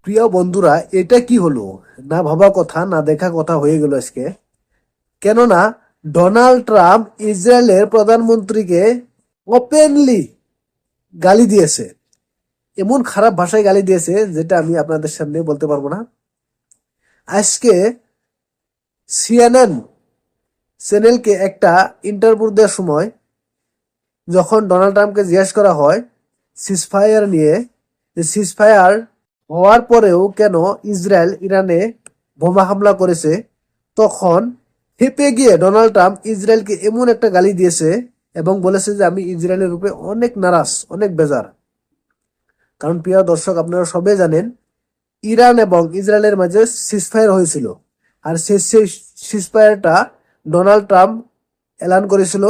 প্রিয় বন্ধুরা, এটা কি হলো? না ভাবা কথা, না দেখা কথা হয়ে গেল আজকে। কেননা ডোনাল্ড ট্রাম্প ইসরায়েলের প্রধানমন্ত্রীকে ওপেনলি গালি দিয়েছে। এমন খারাপ ভাষায় গালি দিয়েছে যেটা আমি আপনাদের সামনে বলতে পারবো না। আজকে সিএনএন চ্যানেলকে একটা ইন্টারভিউ দেওয়ার সময় যখন ডোনাল্ড ট্রাম্পকে জিজ্ঞেস করা হয় সিজফায়ার নিয়ে, যে সিজফায়ার হওয়ার পরেও কেন ইসরায়েল ইরানে বোমা হামলা করেছে, তখন হেপে গিয়ে ডোনাল্ড ট্রাম্প ইসরায়েলকে এমন একটা গালি দিয়েছে এবং বলেছে যে আমি ইসরায়েলের রূপে অনেক নারাজ, অনেক বেজার। কারণ প্রিয় দর্শক, আপনারা সবাই জানেন ইরান এবং ইসরায়েলের মাঝে সিজফায়ার হয়েছিল। আর সেই সিজফায়ারটা ডোনাল্ড ট্রাম্প এলান করেছিল।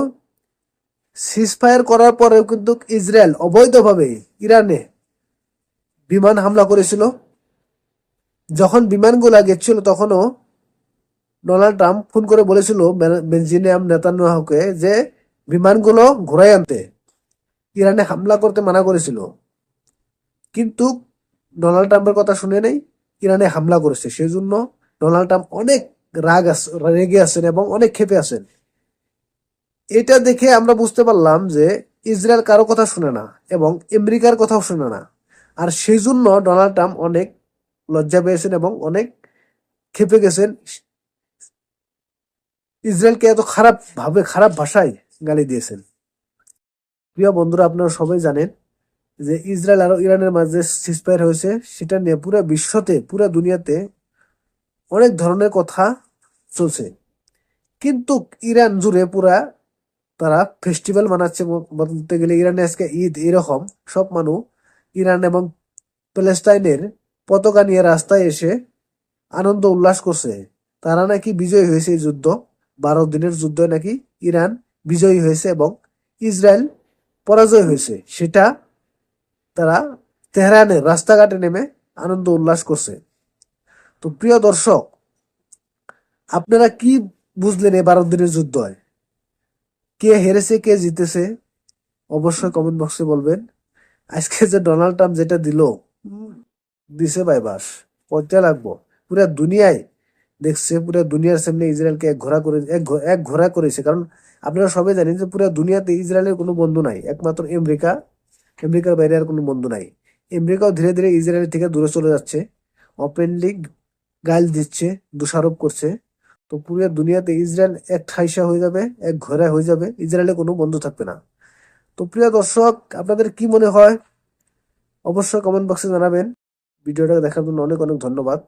সিজফায়ার করার পরেও কিন্তু ইসরায়েল অবৈধভাবে ইরানে বিমান হামলা করেছিল। যখন বিমানগুলা গেছিল তখনও ডোনাল্ড ট্রাম্প ফোন করে বলেছিল বেঞ্জিনিয়াম নেতানিয়াহুকে যে বিমানগুলো ঘুরাই আনতে, ইরানে হামলা করতে মানা করেছিল। কিন্তু ডোনাল্ড ট্রাম্পের কথা শুনে নেই, ইরানে হামলা করেছে। সেই জন্য ডোনাল্ড ট্রাম্প অনেক রেগে আছেন এবং অনেক ক্ষেপে আছেন। এটা দেখে আমরা বুঝতে পারলাম যে ইসরায়েল কারো কথা শুনে না এবং আমেরিকার কথাও শুনে না। আর সেই জন্য ডোনাল্ড ট্রাম্প অনেক লজ্জা পেয়েছেন এবং অনেক ক্ষেপে গেছেন। ইসরায়েলকে এত খারাপ ভাষায় গালি দিয়েছেন। প্রিয় বন্ধুরা, আপনারা সবাই জানেন যে ইসরায়েল আর ইরানের মাঝে সিজফায়ার হয়েছে। সেটা নিয়ে পুরো বিশ্বতে, পুরো দুনিয়াতে অনেক ধরনের কথা চলছে। কিন্তু ইরান জুড়ে পুরা তারা ফেস্টিভ্যাল মানাচ্ছে। বলতে গেলে ইরানে আজকে ঈদ, এরকম সব মানুষ ইরান এবং প্যালেস্টাইনের পতাকা নিয়ে রাস্তায় এসে আনন্দ উল্লাস করছে। তারা নাকি বিজয়ী হয়েছে। এই যুদ্ধ 12 দিনের যুদ্ধ নাকি ইরান বিজয়ী হয়েছে এবং ইসরায়েল পরাজয় হয়েছে। সেটা তারা তেহরানের রাস্তাঘাটে নেমে আনন্দ উল্লাস করছে। তো প্রিয় দর্শক, আপনারা কি বুঝলেন এই 12 দিনের যুদ্ধ? কে হেরেছে, কে জিতেছে? অবশ্যই কমেন্ট বক্সে বলবেন। আজকে যে ডোনাল্ড ট্রাম্প যেটা দিছে ভাই, বাস পচা লাগবো। পুরা দুনিয়ায় দেখছে, পুরা দুনিয়ার সামনে ইসরায়েলকে এক ঘোড়া করেছে। কারণ আপনারা সবাই জানেন যে পুরা দুনিয়াতে ইসরায়েলের কোনো বন্ধু নাই, একমাত্র আমেরিকা। আমেরিকার বাইরে আর কোনো বন্ধু নাই। আমেরিকাও ধীরে ধীরে ইসরায়েল থেকে দূরে চলে যাচ্ছে, ওপেনলি গাল দিচ্ছে, দোষারোপ করছে। তো পুরো দুনিয়াতে ইসরায়েল এক ঠাইসা হয়ে যাবে, এক ঘোড়া হয়ে যাবে, ইসরায়েলে কোনো বন্ধু থাকবে না। তো প্রিয় দর্শক, আপনাদের কি মনে হয় অবশ্যই কমেন্ট বক্সে জানাবেন। ভিডিওটা দেখার জন্য অনেক অনেক ধন্যবাদ।